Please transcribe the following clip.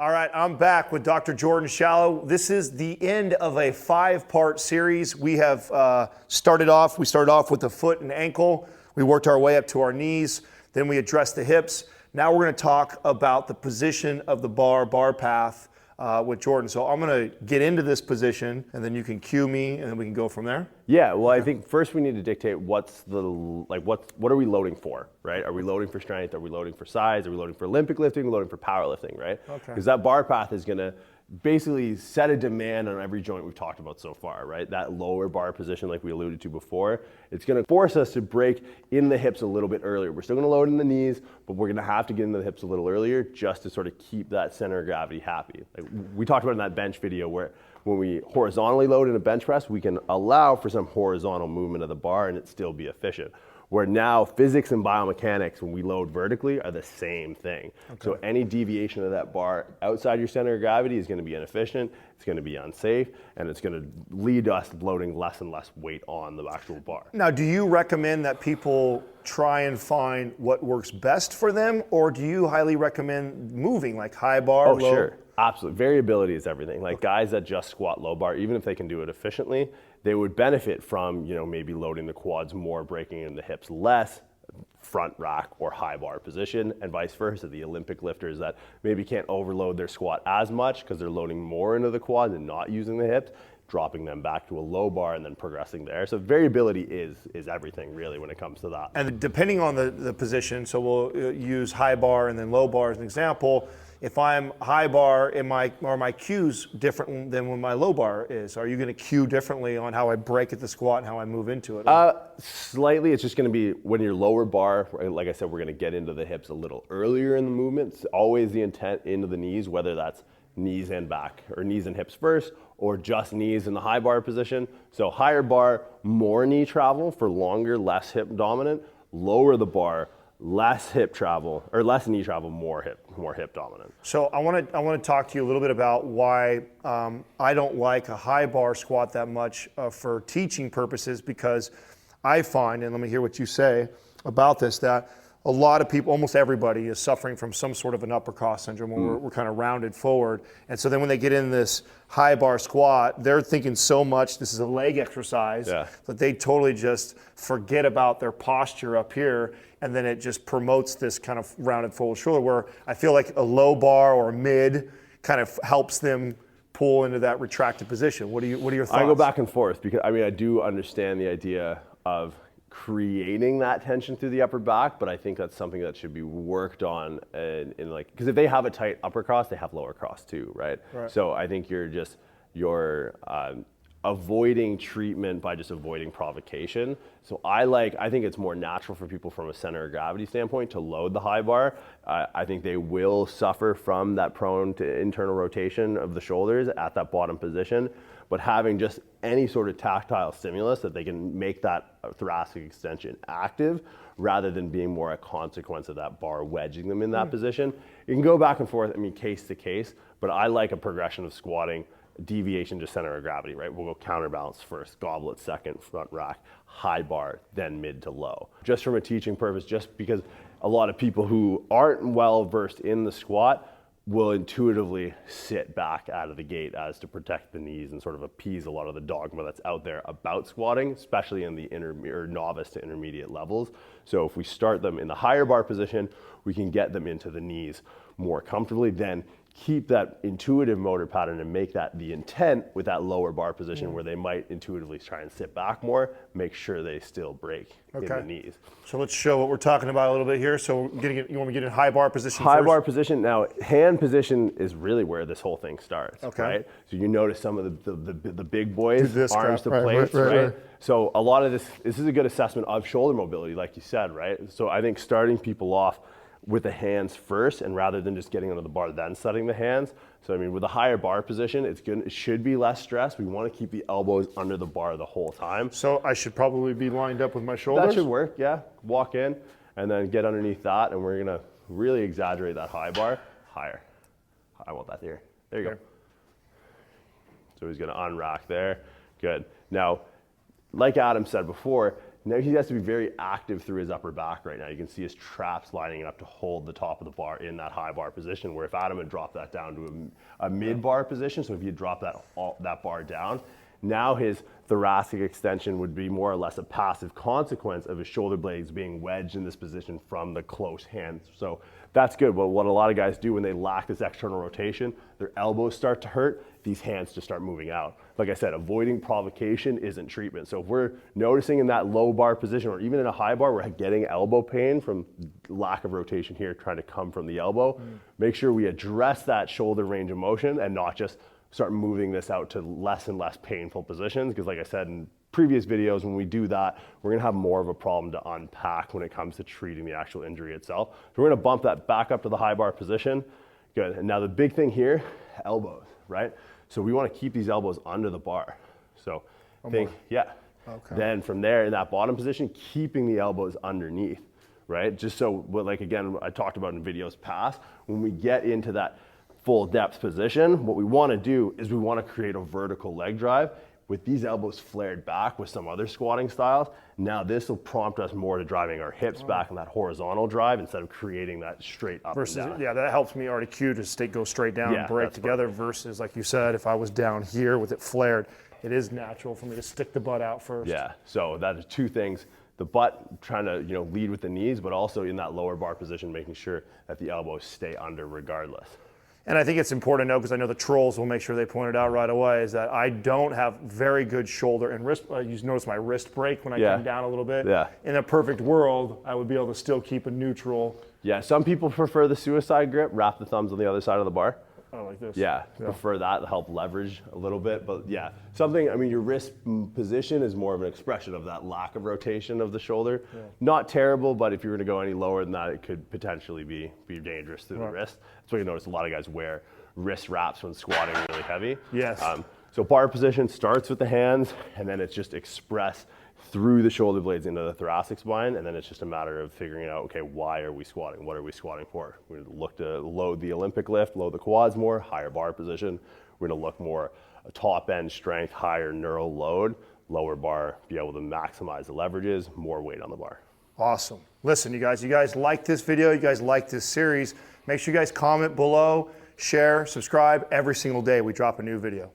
All right, I'm back with Dr. Jordan Shallow. This is the end of a 5-part series. We have started off with the foot and ankle. We worked our way up to our knees. Then we addressed the hips. Now we're going to talk about the position of the bar path with Jordan. So I'm going to get into this position, and then you can cue me, and then we can go from there. Yeah, well, I think first we need to dictate what are we loading for, right? Are we loading for strength? Are we loading for size? Are we loading for Olympic lifting? Are we loading for powerlifting, right? Okay. Because that bar path is going to basically set a demand on every joint we've talked about so far, right? That lower bar position, like we alluded to before, it's going to force us to break in the hips a little bit earlier. We're still going to load in the knees, but we're going to have to get into the hips a little earlier just to sort of keep that center of gravity happy. Like we talked about in that bench video where when we horizontally load in a bench press, we can allow for some horizontal movement of the bar and it still be efficient. Where now physics and biomechanics, when we load vertically, are the same thing. Okay. So any deviation of that bar outside your center of gravity is going to be inefficient, it's going to be unsafe, and it's going to lead to us loading less and less weight on the actual bar. Now, do you recommend that people try and find what works best for them, or do you highly recommend moving, like high bar, low? Sure. Absolutely. Variability is everything. Like guys that just squat low bar, even if they can do it efficiently, they would benefit from, maybe loading the quads more, breaking in the hips less, front rack or high bar position, and vice versa. The Olympic lifters that maybe can't overload their squat as much because they're loading more into the quads and not using the hips, dropping them back to a low bar and then progressing there. So variability is everything really when it comes to that. And depending on the position, so we'll use high bar and then low bar as an example. If I'm high bar, are my cues different than when my low bar is? Are you going to cue differently on how I break at the squat and how I move into it? Slightly. It's just going to be when your lower bar, like I said, we're going to get into the hips a little earlier in the movement. It's always the intent into the knees, whether that's knees and back or knees and hips first or just knees in the high bar position. So higher bar, more knee travel for longer, less hip dominant. Lower the bar, less hip travel or less knee travel, more hip dominant. So I want to talk to you a little bit about why I don't like a high bar squat that much for teaching purposes, because I find, and let me hear what you say about this, that a lot of people, almost everybody, is suffering from some sort of an upper cross syndrome where we're kind of rounded forward. And so then when they get in this high bar squat, they're thinking so much, this is a leg exercise, that they totally just forget about their posture up here. And then it just promotes this kind of rounded forward shoulder, where I feel like a low bar or a mid kind of helps them pull into that retracted position. What are your thoughts? I go back and forth because I do understand the idea of creating that tension through the upper back, but I think that's something that should be worked on because if they have a tight upper cross, they have lower cross too, right? So I think you're avoiding treatment by just avoiding provocation. So I think it's more natural for people from a center of gravity standpoint to load the high bar. I think they will suffer from that prone to internal rotation of the shoulders at that bottom position, but having just any sort of tactile stimulus that they can make that thoracic extension active rather than being more a consequence of that bar wedging them in that position. You can go back and forth, case to case, but I like a progression of squatting, deviation to center of gravity, right? We'll go counterbalance first, goblet second, front rack, high bar, then mid to low. Just from a teaching purpose, just because a lot of people who aren't well versed in the squat will intuitively sit back out of the gate as to protect the knees and sort of appease a lot of the dogma that's out there about squatting, especially in the novice to intermediate levels. So if we start them in the higher bar position, we can get them into the knees more comfortably, then keep that intuitive motor pattern and make that the intent with that lower bar position where they might intuitively try and sit back more, make sure they still break in the knees. So let's show what we're talking about a little bit here. So you want to get in high bar position High first? bar position. Now, hand position is really where this whole thing starts, right? So you notice some of the big boys, arms to plates, right? So a lot of this is a good assessment of shoulder mobility, like you said, right? So I think starting people off with the hands first, and rather than just getting under the bar then setting the hands. So with a higher bar position, it should be less stress. We want to keep the elbows under the bar the whole time. So I should probably be lined up with my shoulders? That should work, yeah. Walk in and then get underneath that, and we're gonna really exaggerate that high bar higher. I want that here. There you go. So he's gonna unrack there. Good. Now, like Adam said before, now he has to be very active through his upper back right now. You can see his traps lining up to hold the top of the bar in that high bar position, where if Adam had dropped that down to a mid bar position, so if you drop that bar down, now his thoracic extension would be more or less a passive consequence of his shoulder blades being wedged in this position from the close hands. So that's good. But what a lot of guys do when they lack this external rotation, their elbows start to hurt, these hands just start moving out. Like I said, avoiding provocation isn't treatment. So if we're noticing in that low bar position, or even in a high bar, we're getting elbow pain from lack of rotation here trying to come from the elbow, make sure we address that shoulder range of motion and not just start moving this out to less and less painful positions. Because like I said in previous videos, when we do that, we're gonna have more of a problem to unpack when it comes to treating the actual injury itself. So we're gonna bump that back up to the high bar position. Good, and now the big thing here, elbows, right? So we wanna keep these elbows under the bar. So yeah. Okay. Then from there, in that bottom position, keeping the elbows underneath, right? Just so, like again, I talked about in videos past, when we get into that full depth position, what we want to do is we want to create a vertical leg drive with these elbows flared back with some other squatting styles. Now this will prompt us more to driving our hips back in that horizontal drive instead of creating that straight up versus, and down. Yeah, that helps me already cue to go straight down and break together versus, like you said, if I was down here with it flared, it is natural for me to stick the butt out first. Yeah, so that is two things. The butt trying to lead with the knees, but also in that lower bar position, making sure that the elbows stay under regardless. And I think it's important to know, because I know the trolls will make sure they point it out right away, is that I don't have very good shoulder and wrist. You notice my wrist break when I come down a little bit. Yeah. In a perfect world, I would be able to still keep a neutral. Yeah, some people prefer the suicide grip, wrap the thumbs on the other side of the bar. Oh, like this. Yeah, prefer that to help leverage a little bit. But yeah, your wrist position is more of an expression of that lack of rotation of the shoulder. Yeah. Not terrible, but if you were to go any lower than that, it could potentially be dangerous through the wrist. That's why you notice a lot of guys wear wrist wraps when squatting really heavy. Yes. So bar position starts with the hands, and then it's just expressed through the shoulder blades into the thoracic spine, and then it's just a matter of figuring out, okay, why are we squatting? What are we squatting for? We're gonna look to load the Olympic lift, load the quads more, higher bar position. We're gonna look more top end strength, higher neural load, lower bar, be able to maximize the leverages, more weight on the bar. Awesome. Listen, you guys like this video, you guys like this series, make sure you guys comment below, share, subscribe. Every single day we drop a new video.